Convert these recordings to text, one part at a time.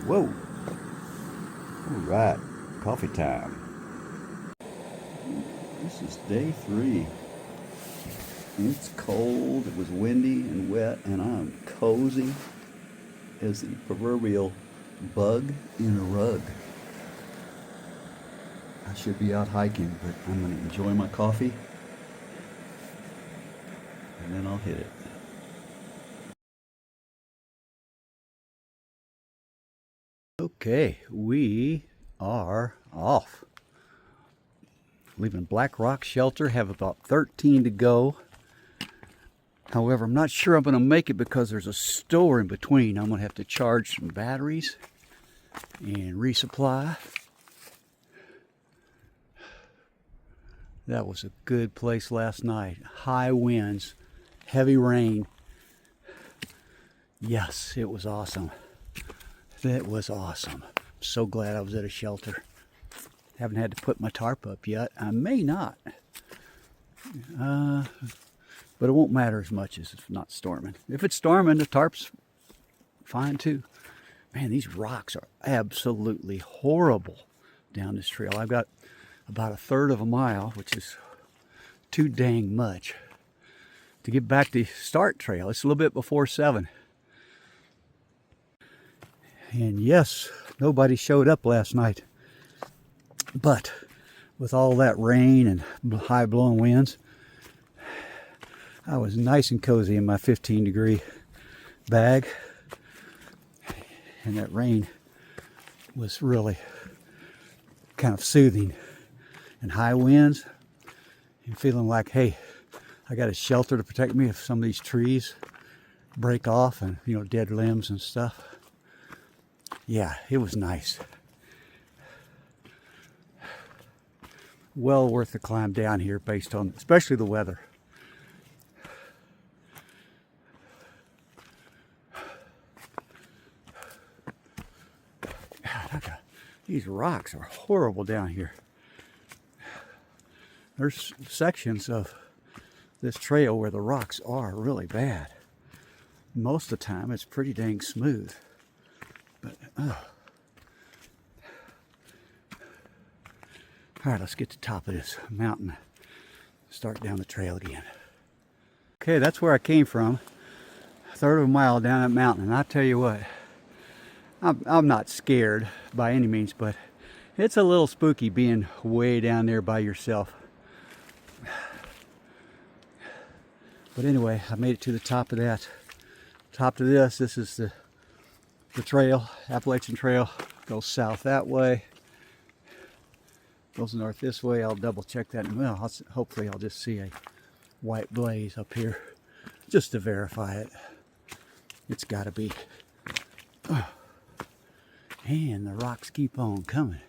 Whoa. All right, coffee time. This is day 3. It's cold, it was windy and wet, and I'm cozy as the proverbial bug in a rug. I should be out hiking, but I'm going to enjoy my coffee, and then I'll hit it. Okay, we are off. Leaving Blackrock shelter, have about 13 to go. However, I'm not sure I'm going to make it because there's a store in between. I'm going to have to charge some batteries and resupply. That was a good place last night. High winds, heavy rain. Yes, it was awesome. That was awesome. I'm so glad I was at a shelter. Haven't had to put my tarp up yet. I may not. But it won't matter as much as it's not storming. If it's storming, the tarp's fine too. Man, these rocks are absolutely horrible down this trail. I've got about 1/3 of a mile, which is too dang much, to get back to start trail. It's a little bit before 7. And yes, nobody showed up last night. But with all that rain and high blowing winds, I was nice and cozy in my 15-degree bag, and that rain was really kind of soothing. And high winds, and feeling like, hey, I got a shelter to protect me if some of these trees break off and, dead limbs and stuff. Yeah, it was nice. Well worth the climb down here based on, especially the weather. These rocks are horrible down here. There's sections of this trail where the rocks are really bad. Most of the time it's pretty dang smooth. But, all right, let's get to the top of this mountain. Start down the trail again. Okay, that's where I came from. 1/3 of a mile down that mountain. And I tell you what, I'm not scared by any means, but it's a little spooky being way down there by yourself. But anyway, I made it to the top of that. Top of this is the trail, Appalachian Trail. Goes south that way. Goes north this way. I'll double check that. Well, hopefully I'll just see a white blaze up here just to verify it. It's got to be. And the rocks keep on coming.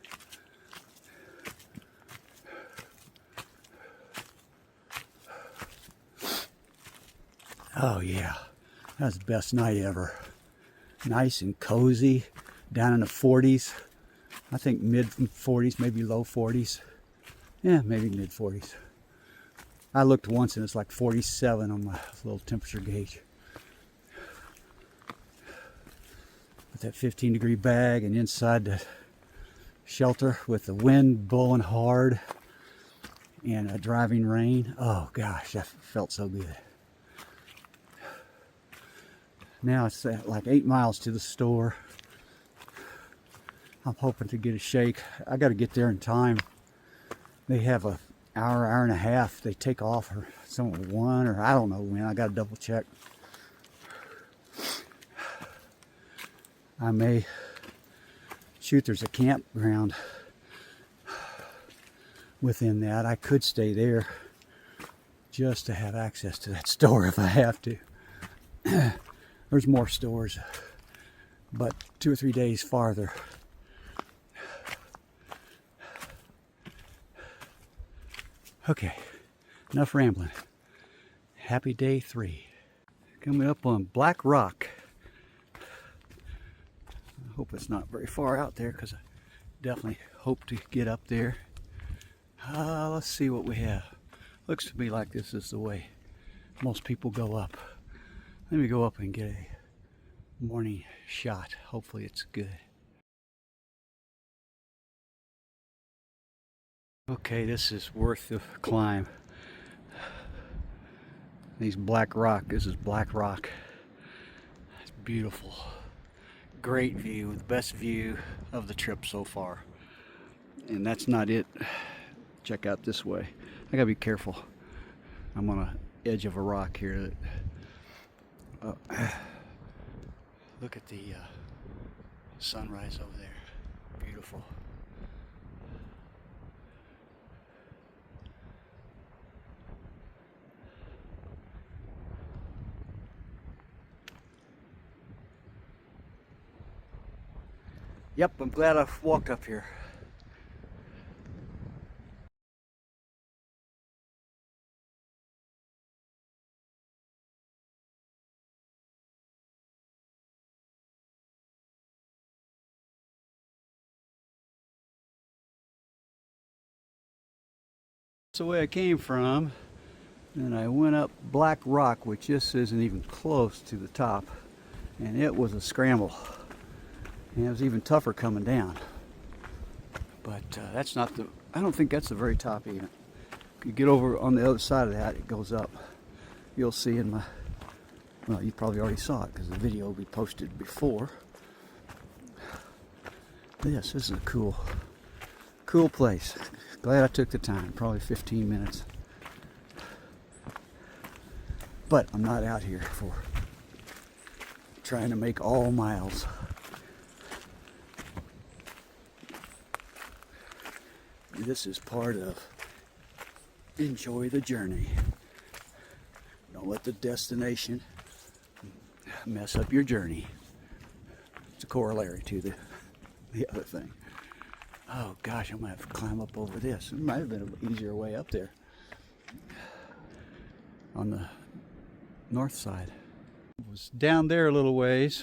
Oh yeah, that was the best night ever. Nice and cozy, down in the 40s. I think mid 40s, maybe low 40s. Yeah, maybe mid 40s. I looked once and it's like 47 on my little temperature gauge. With that 15-degree bag and inside the shelter with the wind blowing hard and a driving rain. Oh gosh, that felt so good. Now it's like 8 miles to the store. I'm hoping to get a shake. I got to get there in time. They have an hour and a half. They take off, or some 1, or I don't know when. I got to double check. I may shoot. There's a campground within that. I could stay there just to have access to that store if I have to. There's more stores, but 2 or 3 days farther. Okay, enough rambling. Happy day 3. Coming up on Blackrock. I hope it's not very far out there because I definitely hope to get up there. Let's see what we have. Looks to me like this is the way most people go up. Let me go up and get a morning shot. Hopefully it's good. Okay, this is worth the climb. These Blackrock, this is Blackrock. It's beautiful. Great view, the best view of the trip so far. And that's not it. Check out this way. I gotta be careful. I'm on an edge of a rock here. Look at the sunrise over there. Beautiful. Yep, I'm glad I walked up here. That's the way I came from. And I went up Blackrock, which just isn't even close to the top. And it was a scramble. And it was even tougher coming down. But that's not the, I don't think that's the very top even. You get over on the other side of that, it goes up. You'll see in my, well, you probably already saw it because the video will be posted before. This is a cool place. Glad I took the time, probably 15 minutes. But I'm not out here for trying to make all miles. This is part of enjoy the journey. Don't let the destination mess up your journey. It's a corollary to the other thing. Oh gosh, I'm gonna have to climb up over this. It might have been an easier way up there on the north side. It was down there a little ways.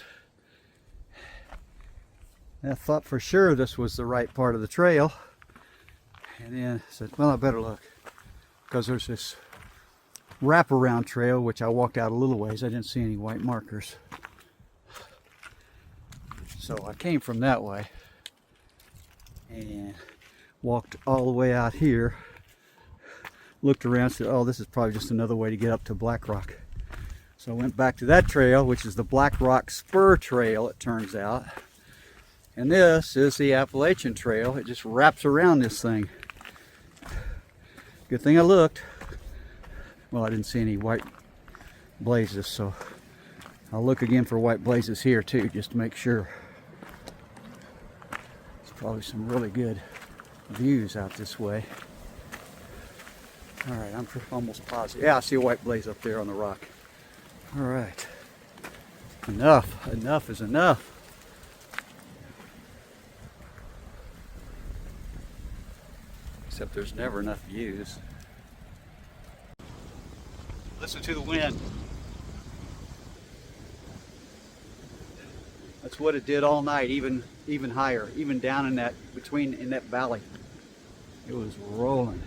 And I thought for sure this was the right part of the trail. And then I said, well, I better look, because there's this wraparound trail, which I walked out a little ways. I didn't see any white markers. So I came from that way and walked all the way out here, looked around, said, oh, this is probably just another way to get up to Blackrock. So I went back to that trail, which is the Blackrock Spur Trail, it turns out. And this is the Appalachian Trail. It just wraps around this thing. Good thing I looked. Well, I didn't see any white blazes, so I'll look again for white blazes here too, just to make sure. There's probably some really good views out this way. All right, I'm almost positive. Yeah, I see a white blaze up there on the rock. All right, enough is enough. Except there's never enough views. Listen to the wind. That's what it did all night, even higher, even down in that in that valley. It was rolling.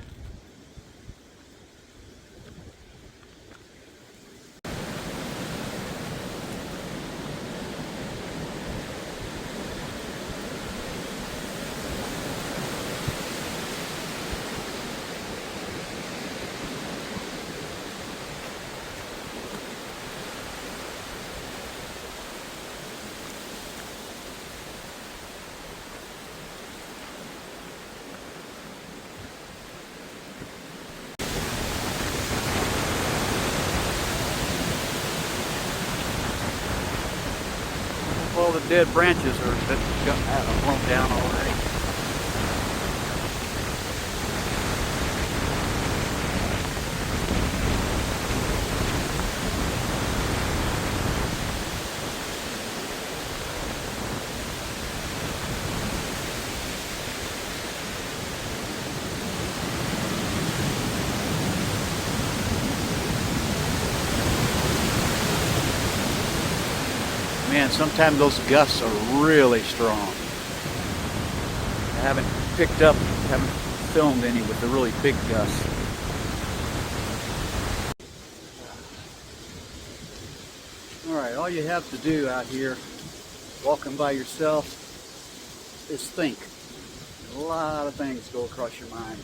All the dead branches are blown down already. Man, sometimes those gusts are really strong. I haven't filmed any with the really big gusts. Alright, all you have to do out here, walking by yourself, is think. A lot of things go across your mind.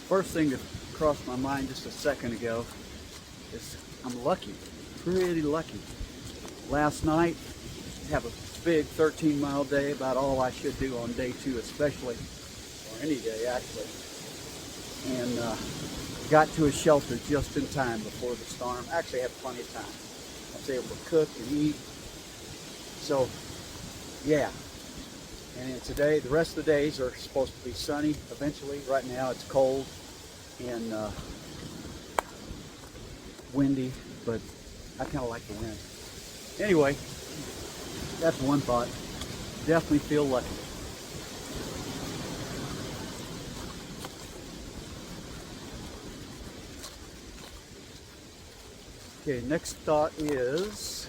First thing that crossed my mind just a second ago is I'm lucky, pretty lucky. Last night, have a big 13-mile day, about all I should do on day 2 especially, or any day actually. And got to a shelter just in time before the storm. Actually, I had plenty of time. I was able to cook and eat. So, yeah. And then today, the rest of the days are supposed to be sunny eventually. Right now, it's cold and windy, but I kind of like the wind. Anyway, that's one thought. Definitely feel lucky. Okay, next thought is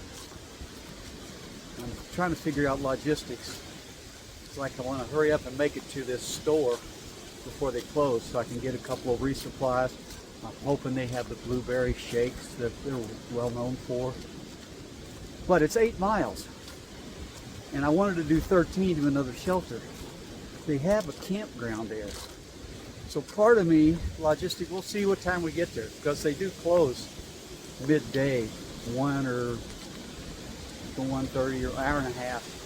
I'm trying to figure out logistics. It's like I want to hurry up and make it to this store before they close so I can get a couple of resupplies. I'm hoping they have the blueberry shakes that they're well known for. But it's 8 miles. And I wanted to do 13 to another shelter. They have a campground there. So part of me, logistic, we'll see what time we get there, because they do close midday, 1 or 1:30 or hour and a half.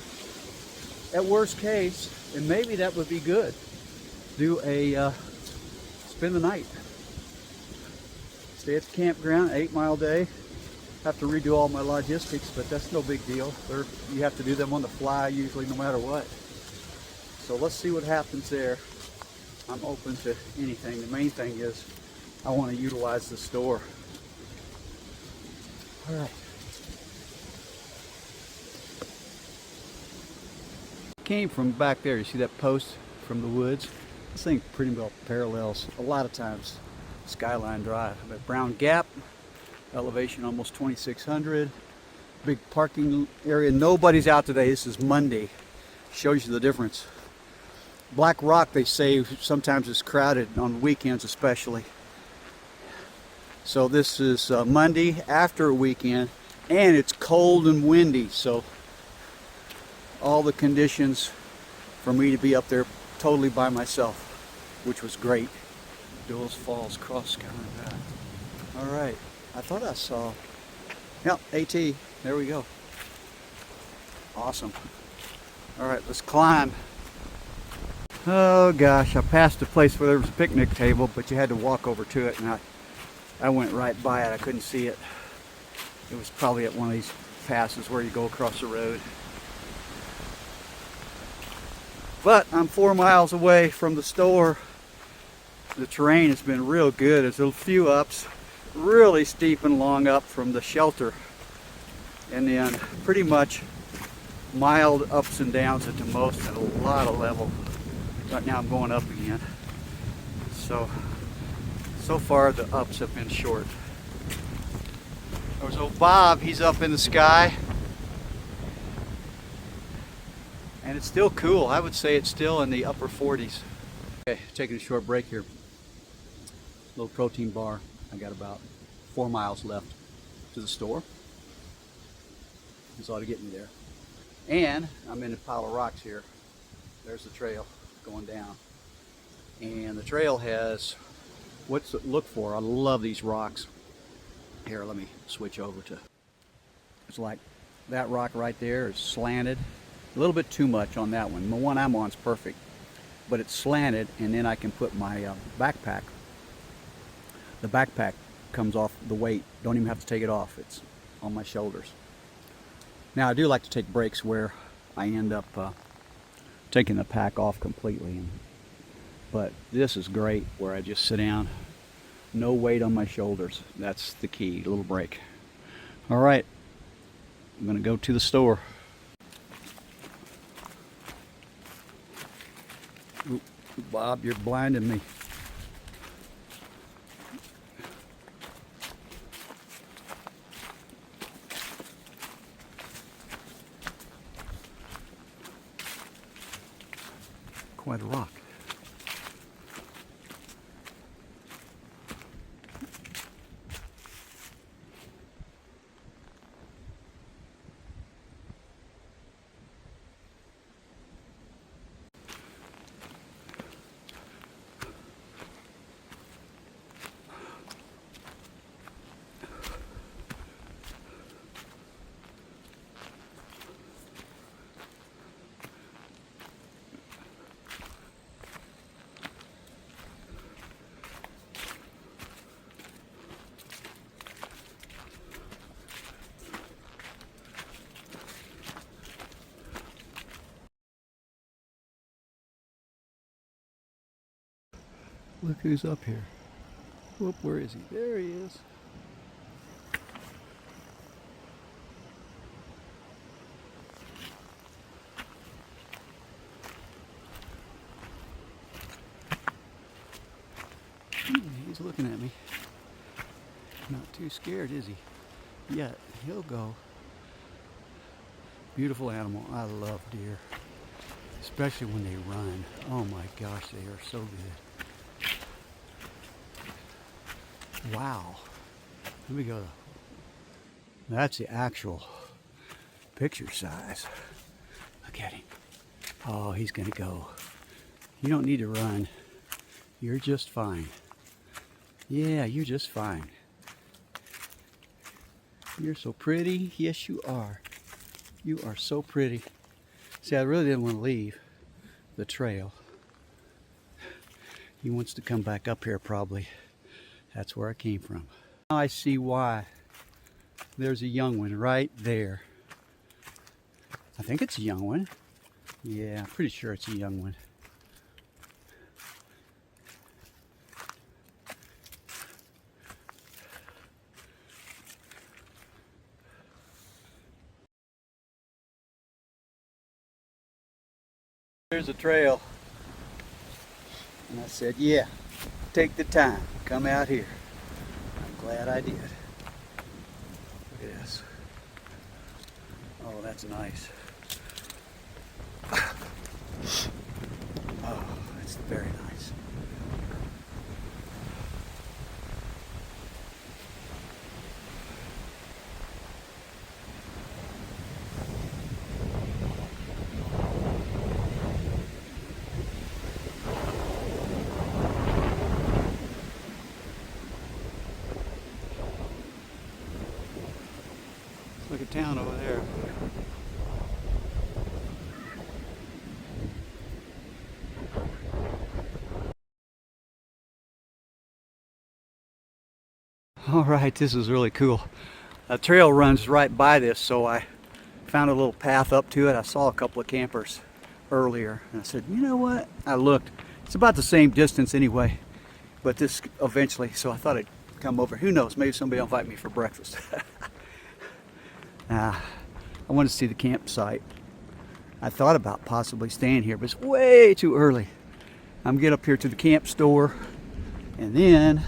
At worst case, and maybe that would be good, do a spend the night. Stay at the campground, 8-mile day. Have to redo all my logistics, but that's no big deal. You have to do them on the fly usually no matter what. So let's see what happens there. I'm open to anything. The main thing is I want to utilize the store. All right. Came from back there. You see that post from the woods? This thing pretty well parallels a lot of times Skyline Drive. But Brown Gap, elevation almost 2,600. Big parking area. Nobody's out today. This is Monday. Shows you the difference. Blackrock, they say, sometimes is crowded on weekends especially. So this is Monday after a weekend, and it's cold and windy, so all the conditions for me to be up there totally by myself, which was great. Dulles Falls, Cross Skyline Drive. All right, I thought I saw, yep, AT, there we go. Awesome. All right, let's climb. Oh gosh, I passed a place where there was a picnic table, but you had to walk over to it, and I went right by it. I couldn't see it. It was probably at one of these passes where you go across the road. But I'm 4 miles away from the store. The terrain has been real good. There's a few ups, really steep and long up from the shelter, and then pretty much mild ups and downs at the most, and a lot of level. Right now I'm going up again. So far the ups have been short. There's old Bob, he's up in the sky. And it's still cool. I would say it's still in the upper 40s. Okay, taking a short break here. Little protein bar. I got about 4 miles left to the store. This ought to get me there. And I'm in a pile of rocks here. There's the trail going down. And the trail has what's to look for. I love these rocks. Here, let me switch over to. It's like that rock right there is slanted. A little bit too much on that one. The one I'm on is perfect, but it's slanted, and then I can put my backpack. The backpack comes off the weight. Don't even have to take it off. It's on my shoulders. Now I do like to take breaks where I end up taking the pack off completely. But this is great where I just sit down, no weight on my shoulders. That's the key, a little break. All right, I'm gonna go to the store. Ooh, Bob, you're blinding me. Quite a rock. Look who's up here. Whoop, where is he? There he is. He's looking at me. Not too scared, is he? Yet. He'll go. Beautiful animal. I love deer. Especially when they run. Oh my gosh, they are so good. Wow. Let me go. That's the actual picture size. Look at him. Oh, he's gonna go. You don't need to run. You're just fine. Yeah, you're just fine. You're so pretty. Yes, you are. You are so pretty. See, I really didn't want to leave the trail. He wants to come back up here probably. That's where I came from. Now I see why. There's a young one right there. I think it's a young one. Yeah, I'm pretty sure it's a young one. There's a trail. And I said, yeah, take the time. Come out here. I'm glad I did. Look at this. Oh, that's nice. Oh, that's very nice. Look at town over there. All right, this is really cool. A trail runs right by this, so I found a little path up to it. I saw a couple of campers earlier, and I said, you know what? I looked. It's about the same distance anyway, but this eventually, so I thought I'd come over. Who knows? Maybe somebody will invite me for breakfast. I wanted to see the campsite. I thought about possibly staying here, but it's way too early. I'm getting up here to the camp store and then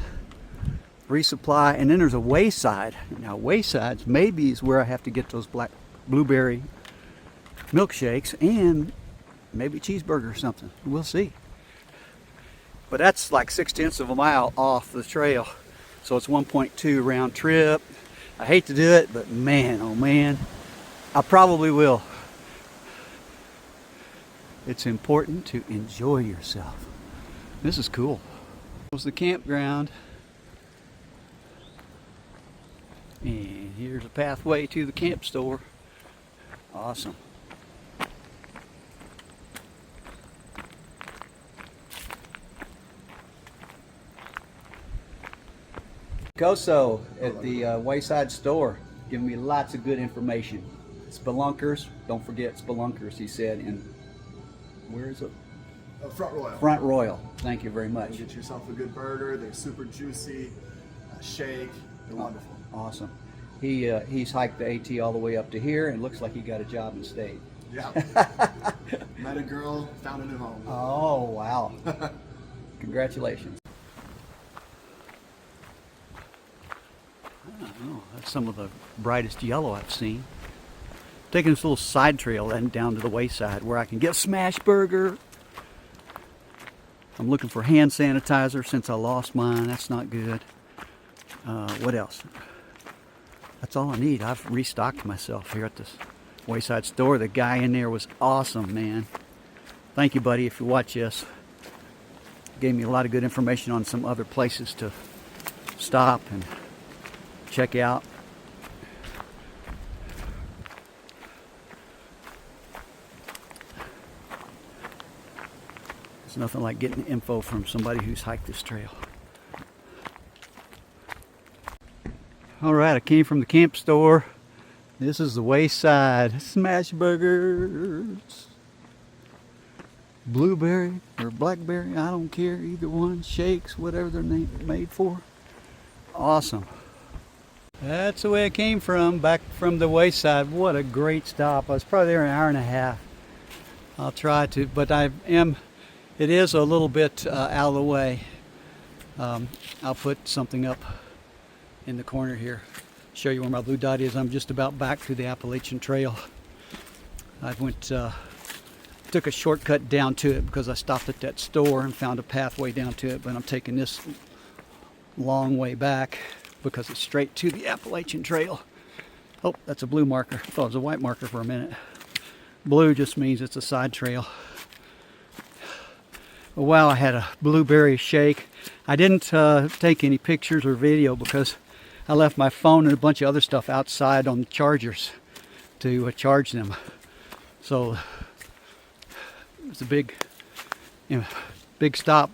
resupply, and then there's a wayside. Now waysides maybe is where I have to get those black blueberry milkshakes and maybe a cheeseburger or something. We'll see. But that's like 6/10 of a mile off the trail, so it's 1.2 round trip. I hate to do it, but man, oh man, I probably will. It's important to enjoy yourself. This is cool. This was the campground. And here's a pathway to the camp store. Awesome. Koso at the Wayside store, giving me lots of good information. Spelunkers, don't forget Spelunkers, he said. And where is it? Front Royal. Front Royal. Thank you very much. You get yourself a good burger. They're super juicy. Shake. They're wonderful. Awesome. He's hiked the AT all the way up to here, and looks like he got a job and stayed. Yeah. Met a girl, found a new home. Oh wow! Congratulations. I don't know. That's some of the brightest yellow I've seen. Taking this little side trail and down to the wayside where I can get a smash burger. I'm looking for hand sanitizer since I lost mine. That's not good. What else? That's all I need. I've restocked myself here at this Wayside store. The guy in there was awesome, man. Thank you, buddy, if you watch this. Gave me a lot of good information on some other places to stop and check out. There's nothing like getting info from somebody who's hiked this trail. All right, I came from the camp store. This is the Wayside Smash Burgers. blueberry or blackberry, I don't care, either one, shakes, whatever they're made for. Awesome. That's the way it came from, back from the wayside. What a great stop. I was probably there an hour and a half. I'll try to, but it is a little bit out of the way. I'll put something up in the corner here, show you where my blue dot is. I'm just about back to the Appalachian Trail. I took a shortcut down to it because I stopped at that store and found a pathway down to it, but I'm taking this long way back because it's straight to the Appalachian Trail. Oh, that's a blue marker. I thought it was a white marker for a minute. Blue just means it's a side trail. Wow, I had a blueberry shake. I didn't take any pictures or video because I left my phone and a bunch of other stuff outside on the chargers to charge them. So it's a big stop,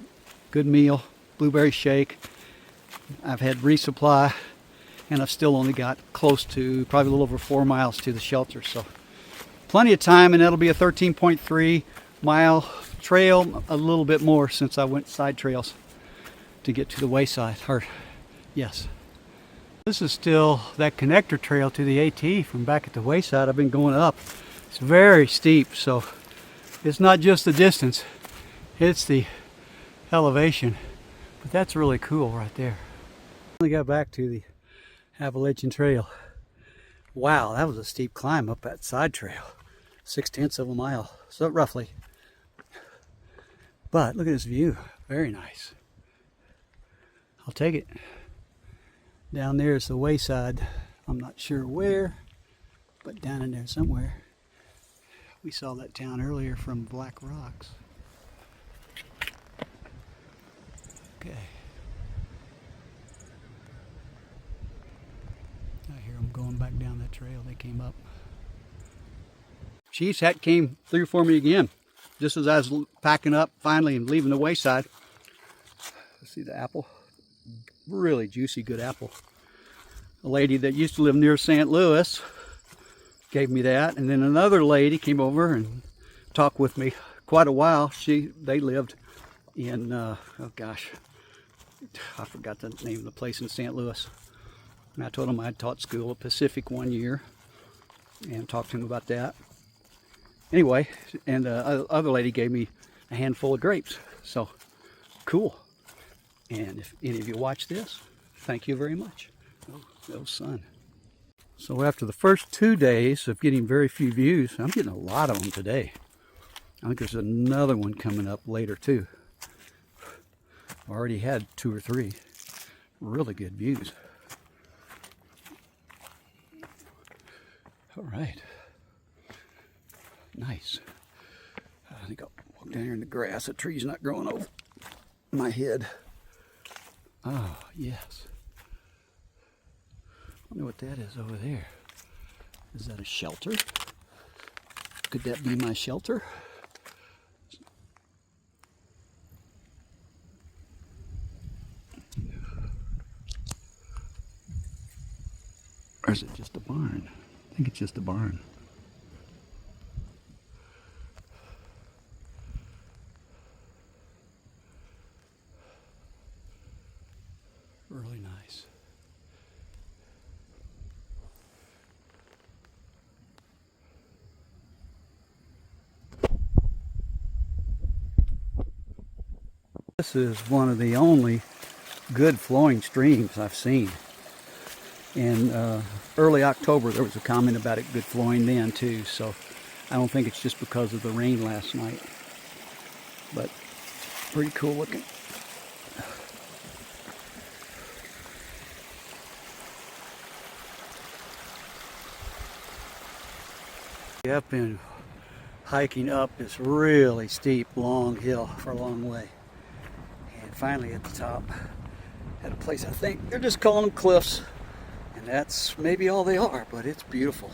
good meal, blueberry shake. I've had resupply, and I've still only got close to probably a little over 4 miles to the shelter. So plenty of time, and that'll be a 13.3 mile trail, a little bit more since I went side trails to get to the wayside. Yes. This is still that connector trail to the AT from back at the wayside. I've been going up. It's very steep, so it's not just the distance, it's the elevation. But that's really cool right there. We got back to the Appalachian Trail. Wow, that was a steep climb up that side trail. 0.6 of a mile, so roughly. But look at this view, very nice. I'll take it. Down there is the wayside. I'm not sure where, but down in there somewhere. We saw that town earlier from Blackrock. Okay. I hear them going back down that trail they came up. Chief's hat came through for me again, just as I was packing up finally and leaving the wayside. See the apple? Really juicy, good apple. A lady that used to live near St. Louis gave me that, and then another lady came over and talked with me quite a while. They lived in oh gosh, I forgot the name of the place in St. Louis. And I told them I had taught school at Pacific 1 year and talked to him about that. Anyway, and the other lady gave me a handful of grapes. So cool. And if any of you watch this, thank you very much. Oh sun. So after the first 2 days of getting very few views, I'm getting a lot of them today. I think there's another one coming up later too. I've already had 2 or 3 really good views. All right. Nice. I think I'll walk down here in the grass. The tree's not growing over my head. Oh, yes. I wonder what that is over there. Is that a shelter? Could that be my shelter? Or is it just a barn? I think it's just a barn. Really nice. This is one of the only good flowing streams I've seen. In early October there was a comment about it good flowing then too, so I don't think it's just because of the rain last night, but pretty cool looking. I've been hiking up this really steep long hill for a long way, and finally at the top at a place I think they're just calling them cliffs, and that's maybe all they are, but it's beautiful.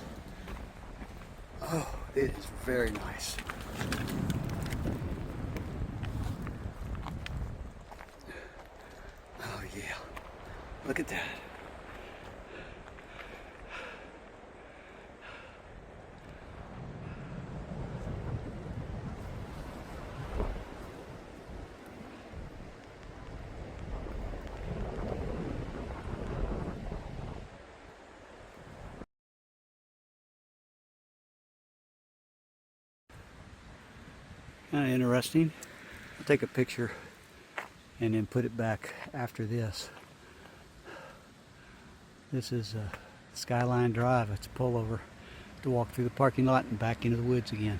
Oh, it is very nice. Oh yeah, look at that. Kind of interesting. I'll take a picture and then put it back after this. This is Skyline Drive. It's a pullover to walk through the parking lot and back into the woods again.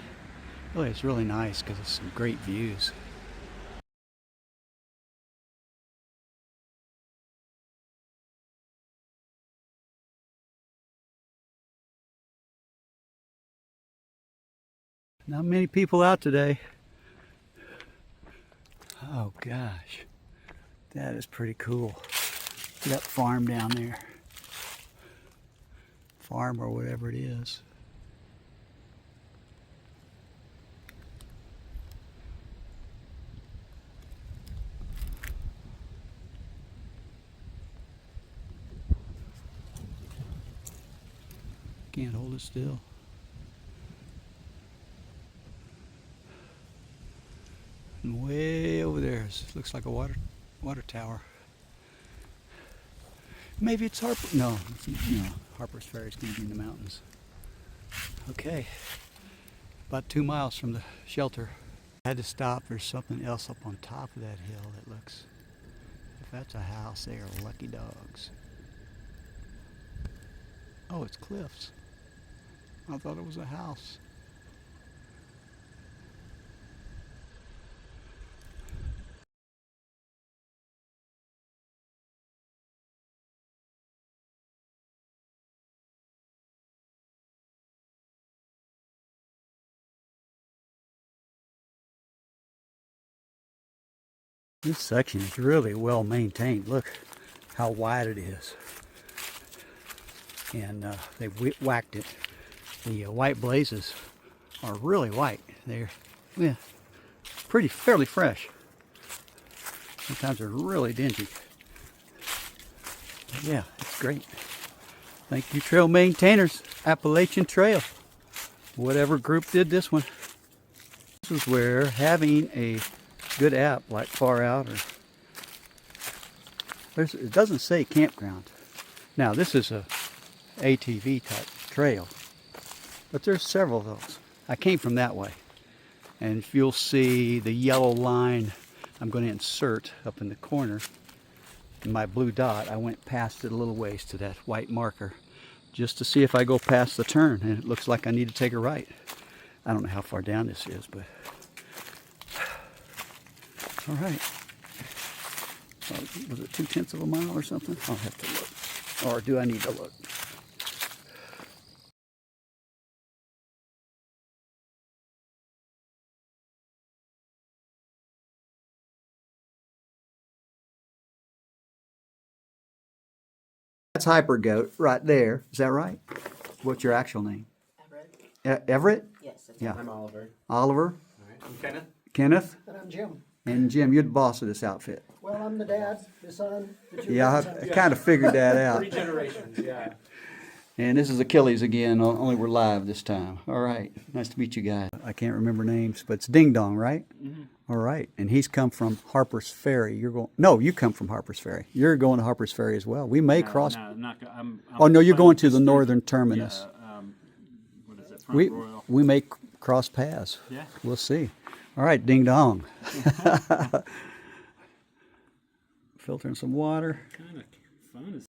Really, it's really nice because it's some great views. Not many people out today. Oh gosh, that is pretty cool. That farm down there. Farm or whatever it is. Can't hold it still. And way over there looks like a water tower. Maybe it's Harper. No, Harper's Ferry's going to be in the mountains. Okay, about 2 miles from the shelter. I had to stop. There's something else up on top of that hill that looks. If that's a house, they are lucky dogs. Oh, it's cliffs. I thought it was a house. This section is really well maintained. Look how wide it is. And they've whacked it. The white blazes are really white. They're fairly fresh. Sometimes they're really dingy. But yeah, it's great. Thank you, trail maintainers. Appalachian Trail. Whatever group did this one. This is where having a good app like Far Out or it doesn't say campground. Now this is a ATV type trail, but there's several of those. I came from that way, and if you'll see the yellow line I'm going to insert up in the corner in my blue dot, I went past it a little ways to that white marker just to see if I go past the turn, and it looks like I need to take a right. I don't know how far down this is, but all right. Was it 2/10 of a mile or something? I'll have to look. Or do I need to look? That's Hyper Goat right there. Is that right? What's your actual name? Everett? Everett? Yes. Yeah. I'm Oliver. Oliver? All right. I'm Kenneth. Kenneth? And I'm Jim. And Jim, you're the boss of this outfit. Well, I'm the dad, the son, the two Yeah, grandsons. I kind of figured that out. 3 generations, yeah. And this is Achilles again, only we're live this time. All right, nice to meet you guys. I can't remember names, but it's Ding Dong, right? Mm-hmm. All right, and he's come from Harper's Ferry. You come from Harper's Ferry. You're going to Harper's Ferry as well. We may cross. No, I'm not. I'm Oh no, you're going to the district. northern terminus. Yeah, what is it? Front Royal. We may cross paths. Yeah. We'll see. All right, Ding Dong. Filtering some water. Kind of fun is